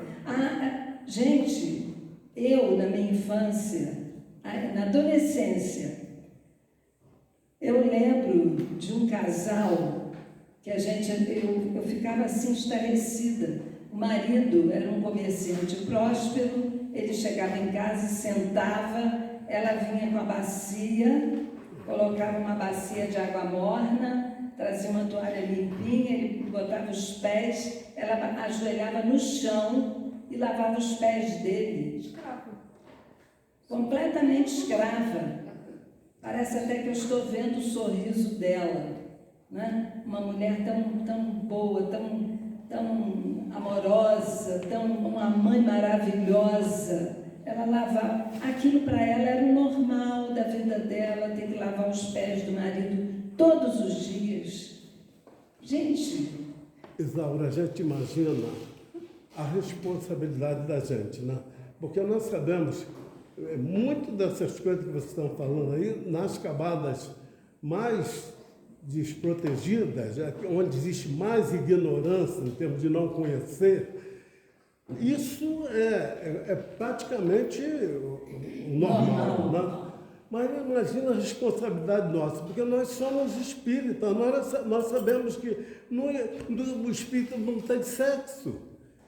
Gente, eu, na minha infância, na adolescência, eu lembro de um casal que eu ficava assim estarrecida. O marido era um comerciante próspero, ele chegava em casa e sentava, ela vinha com a bacia, colocava uma bacia de água morna, trazia uma toalha limpinha, ele botava os pés, ela ajoelhava no chão e lavava os pés dele. Escravo. Completamente escrava. Parece até que eu estou vendo o sorriso dela, né? Uma mulher tão boa, tão amorosa, uma mãe maravilhosa. Ela lavava, aquilo para ela era o normal da vida dela, ter que lavar os pés do marido todos os dias. Gente, Isaura, a gente imagina a responsabilidade da gente, né? Porque nós sabemos, muito dessas coisas que vocês estão falando aí, nas camadas mais desprotegidas, onde existe mais ignorância em termos de não conhecer, isso é praticamente normal, né? Mas imagina a responsabilidade nossa, porque nós somos espíritas, nós sabemos que o espírito não tem sexo.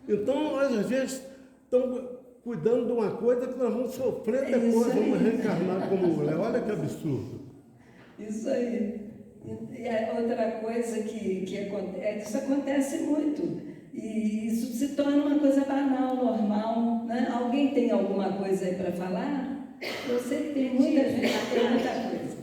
Então, nós às vezes estamos cuidando de uma coisa que nós vamos sofrer depois, vamos reencarnar como mulher. Olha que absurdo. Isso aí. E a outra coisa que acontece, isso acontece muito. E isso se torna uma coisa banal, normal, né? Alguém tem alguma coisa aí para falar? Eu sei que tem muita gente, tem muita coisa.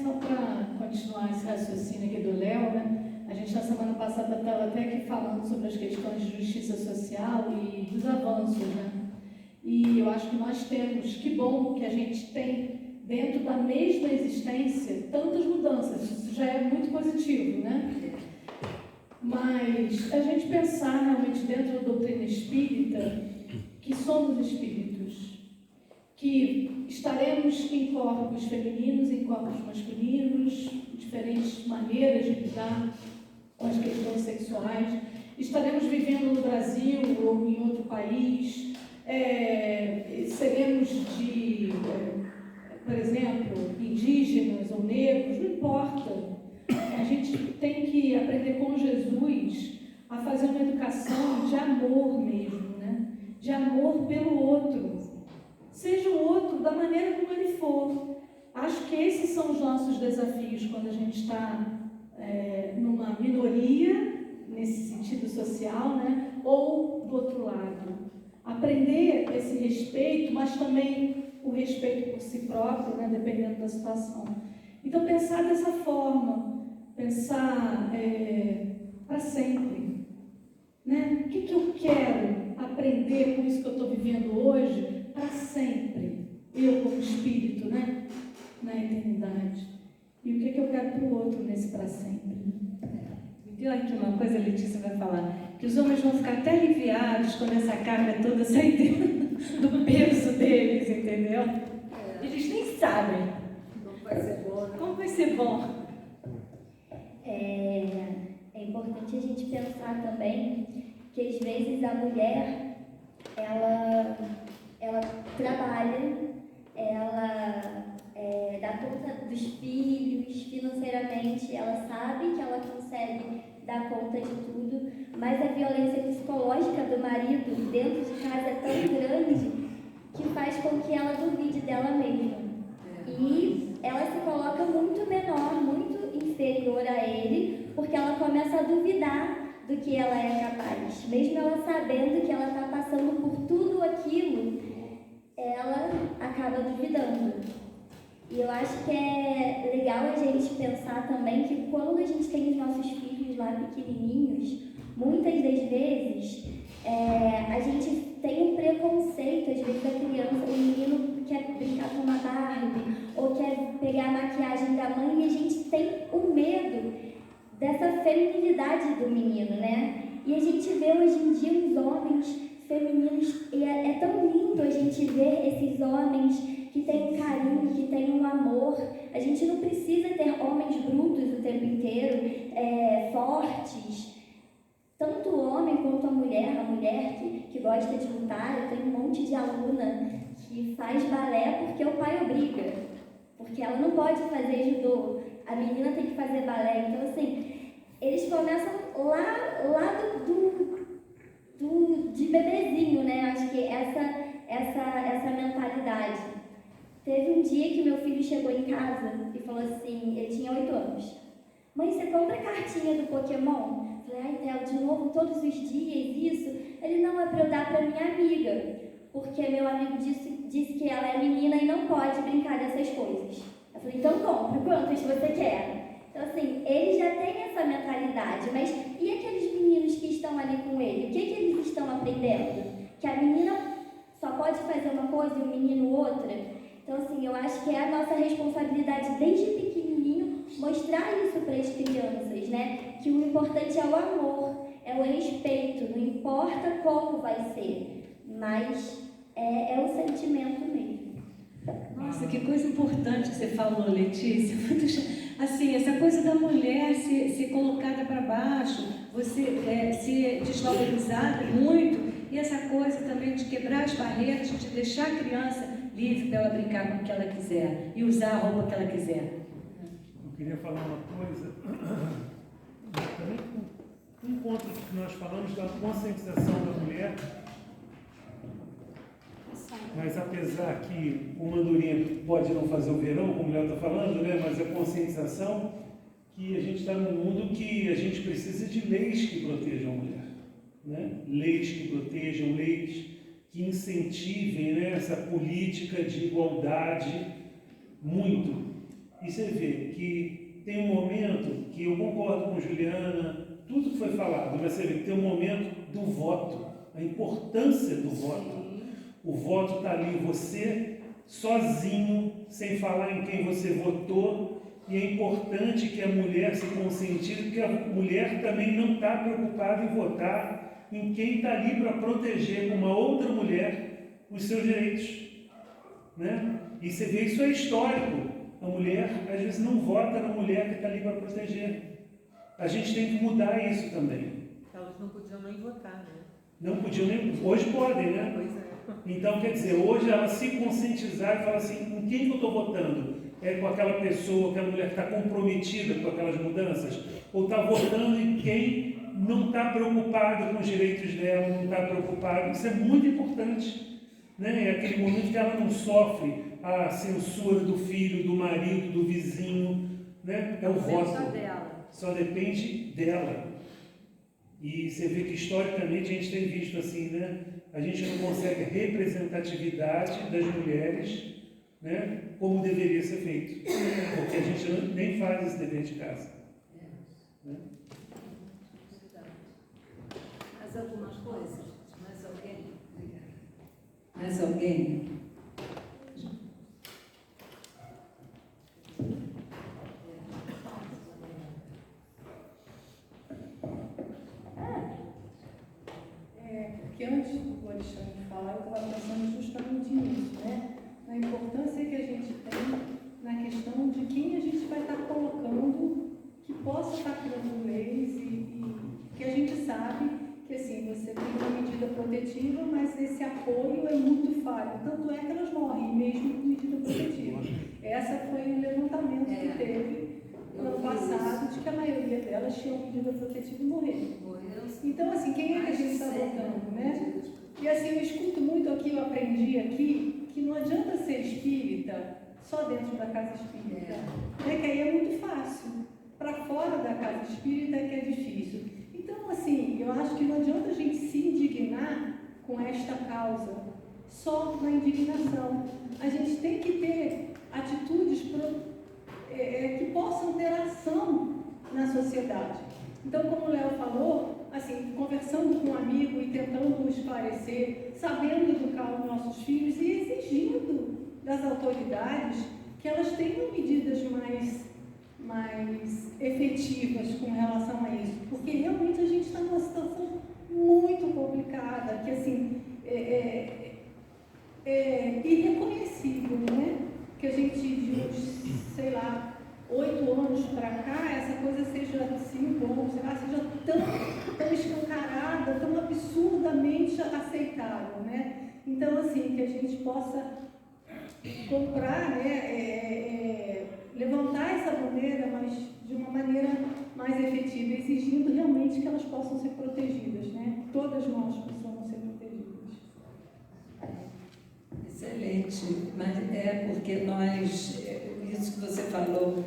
Só para continuar esse raciocínio aqui do Léo, né? A gente na semana passada estava até aqui falando sobre as questões de justiça social e dos avanços, né? E eu acho que nós temos, que bom que a gente tem dentro da mesma existência tantas mudanças, isso já é muito positivo, né? Mas a gente pensar realmente dentro da doutrina espírita que somos espíritos, que estaremos em corpos femininos, em corpos masculinos, diferentes maneiras de lidar com as questões sexuais, estaremos vivendo no Brasil ou em outro país, seremos por exemplo, indígenas ou negros, não importa. A gente tem que aprender com Jesus a fazer uma educação de amor mesmo, né? De amor pelo outro. Seja o outro da maneira como ele for. Acho que esses são os nossos desafios quando a gente está numa minoria, nesse sentido social, né? Ou do outro lado. Aprender esse respeito, mas também o respeito por si próprio, né? Dependendo da situação. Então, pensar dessa forma, pensar para sempre. Né? O que eu quero aprender com isso que eu estou vivendo hoje para sempre? Eu como espírito, né? Na eternidade. E o que eu quero para o outro nesse para sempre? Viu aqui uma coisa, a Letícia vai falar, que os homens vão ficar até aliviados quando essa carga toda sair do peso deles, entendeu? Eles nem sabem. Não vai ser bom, né? Como vai ser bom? É importante a gente pensar também que às vezes a mulher, ela trabalha, ela dá conta dos filhos financeiramente, ela sabe que ela consegue dar conta de tudo, mas a violência psicológica do marido dentro de casa é tão grande que faz com que ela duvide dela mesma. E ela se coloca muito menor, muito inferior a ele, porque ela começa a duvidar do que ela é capaz. Mesmo ela sabendo que ela está passando por tudo aquilo, ela acaba duvidando. E eu acho que é legal a gente pensar também que quando a gente tem os nossos filhos lá pequenininhos, muitas das vezes a gente tem um preconceito, às vezes a criança, o menino quer brincar com uma Barbie ou quer pegar a maquiagem da mãe e a gente tem o medo dessa feminilidade do menino, né? E a gente vê hoje em dia os homens femininos, e é tão lindo a gente ver esses homens que têm um carinho, que têm um amor. A gente não precisa ter homens brutos o tempo inteiro, fortes. Tanto o homem quanto a mulher que gosta de lutar. Eu tenho um monte de aluna que faz balé porque o pai obriga, porque ela não pode fazer judô, a menina tem que fazer balé. Então, assim, eles começam lá de bebezinho, né? Acho que essa mentalidade. Teve um dia que meu filho chegou em casa e falou assim, ele tinha 8 anos. Mãe, você compra a cartinha do Pokémon? Eu falei, ai, Theo, de novo, todos os dias, isso? Ele, não, é para eu dar para minha amiga, porque meu amigo disse que ela é menina e não pode brincar dessas coisas. Eu falei, então compra, quantas você quer? Então, assim, ele já tem essa mentalidade, mas e aqueles meninos que estão ali com ele? O que eles estão aprendendo? Que a menina só pode fazer uma coisa e o menino outra? Então, assim, eu acho que é a nossa responsabilidade desde pequenininho mostrar isso para as crianças, né? Que o importante é o amor, é o respeito, importa como vai ser, mas é o sentimento mesmo. Nossa, que coisa importante que você falou, Letícia. Assim, essa coisa da mulher ser colocada para baixo, você ser desvalorizada muito, e essa coisa também de quebrar as barreiras, de deixar a criança livre para ela brincar com o que ela quiser e usar a roupa que ela quiser. Eu queria falar uma coisa, também um ponto que nós falamos da conscientização da mulher, mas apesar que o Mandurinha pode não fazer o verão, como o Léo está falando, né? Mas a conscientização que a gente está num mundo que a gente precisa de leis que protejam a mulher, né? Leis que protejam, leis que incentivem, né, essa política de igualdade muito. E você vê que tem um momento que eu concordo com Juliana, tudo que foi falado, mas você vê que tem um momento do voto, a importância do voto. O voto está ali, você sozinho, sem falar em quem você votou, e é importante que a mulher se conscientize, porque a mulher também não está preocupada em votar em quem está ali para proteger com uma outra mulher os seus direitos, né? E você vê, isso é histórico. A mulher, às vezes, não vota na mulher que está ali para proteger. A gente tem que mudar isso também. Elas não podiam nem votar, né? Não podiam nem... Hoje podem, né? Pois é. Então, quer dizer, hoje ela se conscientizar e falar assim, em quem que eu estou votando? É com aquela pessoa, aquela mulher que está comprometida com aquelas mudanças? Ou está votando em quem não está preocupado com os direitos dela, não está preocupado? Isso é muito importante, né? É aquele momento que ela não sofre a censura do filho, do marido, do vizinho, né? É o voto. Só dela. Só depende dela. E você vê que historicamente a gente tem visto assim, né? A gente não consegue representatividade das mulheres, né, como deveria ser feito, porque a gente nem faz esse dever de casa. Né? Mais algumas coisas? Mais alguém? Mais alguém? Porque antes do Alexandre falar, eu estava pensando justamente nisso, né? Na importância que a gente tem na questão de quem a gente vai estar colocando que possa estar criando leis e que a gente sabe que, assim, você tem uma medida protetiva, mas esse apoio é muito falho. Tanto é que elas morrem, mesmo com medida protetiva. Essa foi o levantamento que teve no ano passado, de que a maioria delas tinham medida protetiva e morreram. Então, assim, quem é que a gente está votando, né? E assim, eu escuto muito aqui, eu aprendi aqui, que não adianta ser espírita só dentro da casa espírita, né? Que aí é muito fácil. Para fora da casa espírita é que é difícil. Então, assim, eu acho que não adianta a gente se indignar com esta causa, só na indignação. A gente tem que ter atitudes que possam ter ação na sociedade. Então, como o Léo falou, assim, conversando com um amigo e tentando esclarecer, sabendo educar os nossos filhos e exigindo das autoridades que elas tenham medidas mais efetivas com relação a isso, porque realmente a gente está numa situação muito complicada, que assim, é irreconhecível, né? Que a gente, de uns, sei lá, 8 anos para cá, essa coisa seja 5 anos, sei lá, seja tão escancarada, tão absurdamente aceitável, né? Então, assim, que a gente possa comprar, né, levantar essa bandeira, mas de uma maneira mais efetiva, exigindo realmente que elas possam ser protegidas, né? Todas nós possamos ser protegidas. Excelente, mas é porque nós, isso que você falou,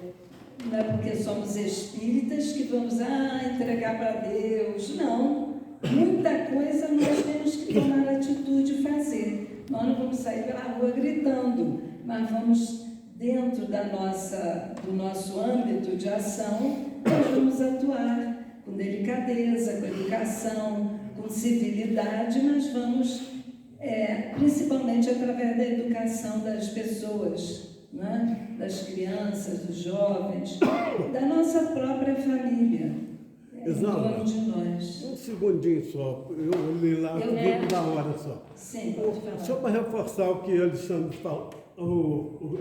não é porque somos espíritas que vamos entregar para Deus, não. Muita coisa nós temos que tomar atitude e fazer. Nós não vamos sair pela rua gritando, mas vamos, dentro do nosso âmbito de ação, nós vamos atuar com delicadeza, com educação, com civilidade, nós vamos, principalmente através da educação das pessoas, né? Das crianças, dos jovens, da nossa própria família, em torno de nós. segundinho só. Eu li lá, Eu vi na hora só. Sim, pode falar. Só para reforçar o que Alexandre falou.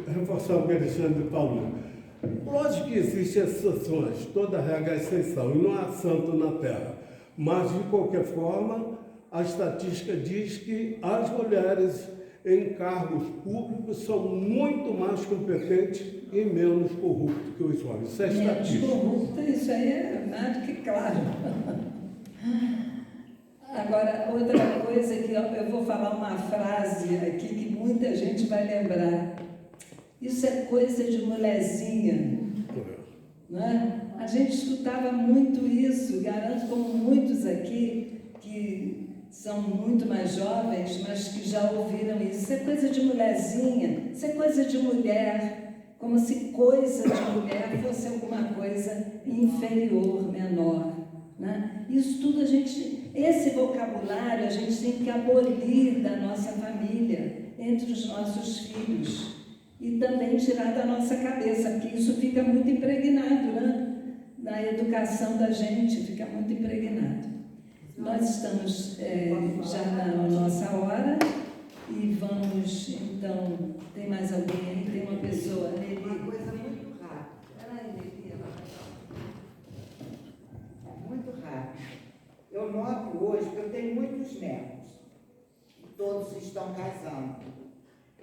Reforçar o que Alexandre falou. Lógico que existem exceções, toda regra é exceção, e não há santo na terra. Mas, de qualquer forma, a estatística diz que as mulheres em cargos públicos são muito mais competentes e menos corruptos que os homens. Isso é Menos estatística. corrupta, isso aí é mais do que claro. Agora, outra coisa que eu vou falar uma frase aqui que muita gente vai lembrar. Isso é coisa de mulherzinha, né? A gente escutava muito isso, garanto como muitos aqui que são muito mais jovens, mas que já ouviram isso. Isso é coisa de mulherzinha, isso é coisa de mulher, como se coisa de mulher fosse alguma coisa inferior, menor, né? Isso tudo esse vocabulário a gente tem que abolir da nossa família, entre os nossos filhos, e também tirar da nossa cabeça, porque isso fica muito impregnado, né? Na educação da gente, fica muito impregnado. Nós estamos já na nossa hora e vamos, então, tem mais alguém aí? Tem uma pessoa, Nelly? Uma coisa muito rápida. Peraí, Nelly, muito rápido. Eu noto hoje que eu tenho muitos netos, todos estão casando.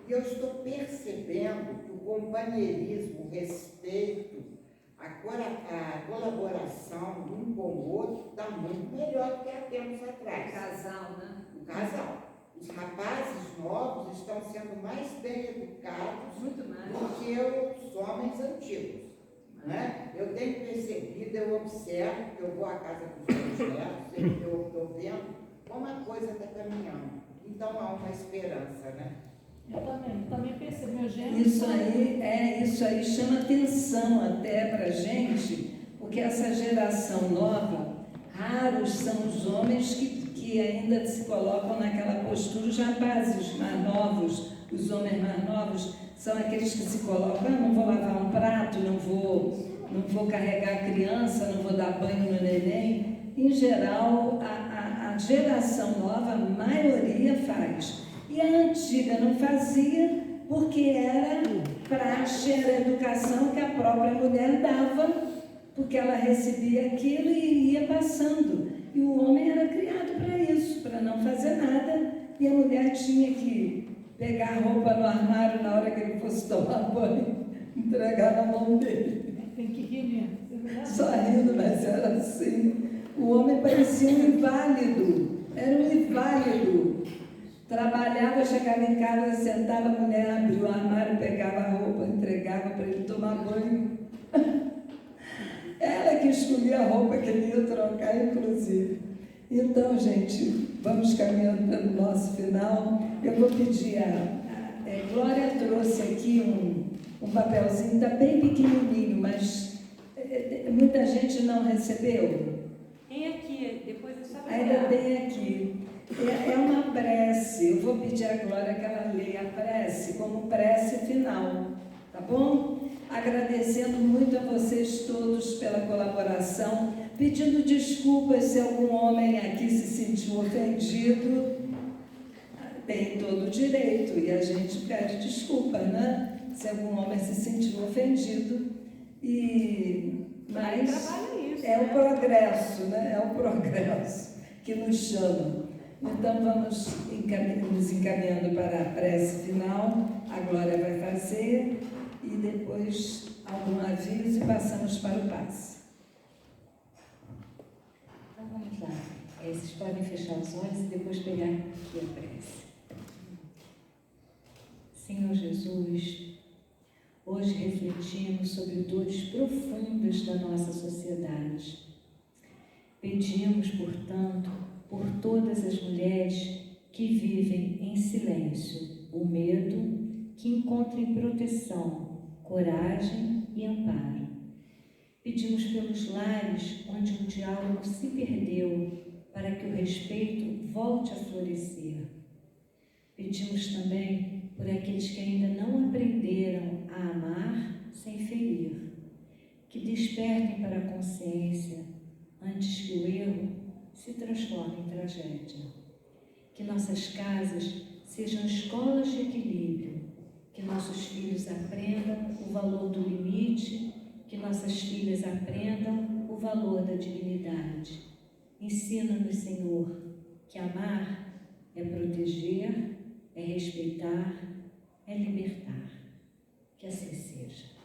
E eu estou percebendo que o companheirismo, o respeito, a colaboração de um com o outro está muito melhor do que há tempos atrás. Casal, né? O casal. Os rapazes novos estão sendo mais bem educados Muito mais. do que os homens antigos. Né? Eu tenho percebido, eu observo, que eu vou à casa dos meus netos, eu estou vendo como a coisa está caminhando. Então há uma esperança, né? Eu também percebo, meu gênero. Isso aí chama atenção até para a gente, porque essa geração nova, raros são os homens que ainda se colocam naquela postura. Os rapazes mais novos, os homens mais novos, são aqueles que se colocam, não vou lavar um prato, não vou carregar a criança, não vou dar banho no neném. Em geral, a geração nova, a maioria faz. E a antiga não fazia porque era praxe, era educação que a própria mulher dava, porque ela recebia aquilo e ia passando. E o homem era criado para isso, para não fazer nada, e a mulher tinha que pegar a roupa no armário na hora que ele fosse tomar banho, entregar na mão dele. Tem que rir mesmo. Só rindo, mas era assim. O homem parecia um inválido, era um inválido. Trabalhava, chegava em casa, sentava, a mulher abria o armário, pegava a roupa, entregava para ele tomar banho. Ela que escolhia a roupa que ele ia trocar, inclusive. Então, gente, vamos caminhando para o nosso final. Eu vou pedir Glória trouxe aqui um papelzinho, está bem pequenininho, mas muita gente não recebeu. Tem aqui, depois é só Ainda tem aqui. É uma prece. Eu vou pedir a Glória que ela leia a prece como prece final, tá bom? Agradecendo muito a vocês todos pela colaboração, pedindo desculpas se algum homem aqui se sentiu ofendido. Tem todo o direito e a gente pede desculpa, né? Se algum homem se sentiu ofendido. Mas é o progresso, né? É o progresso que nos chama. Então, vamos nos encaminhando para a prece final. A Glória vai fazer e depois algum aviso e passamos para o passe. Então, vamos lá. Vocês podem fechar os olhos e depois pegar aqui a prece. Senhor Jesus, hoje refletimos sobre dores profundas da nossa sociedade. Pedimos, portanto, por todas as mulheres que vivem em silêncio o medo, que encontrem proteção, coragem e amparo. Pedimos pelos lares onde o diálogo se perdeu, para que o respeito volte a florescer. Pedimos também por aqueles que ainda não aprenderam a amar sem ferir, que despertem para a consciência antes que o erro se transforme em tragédia. Que nossas casas sejam escolas de equilíbrio, que nossos filhos aprendam o valor do limite, que nossas filhas aprendam o valor da dignidade. Ensina-nos, Senhor, que amar é proteger, é respeitar, é libertar. Que assim seja.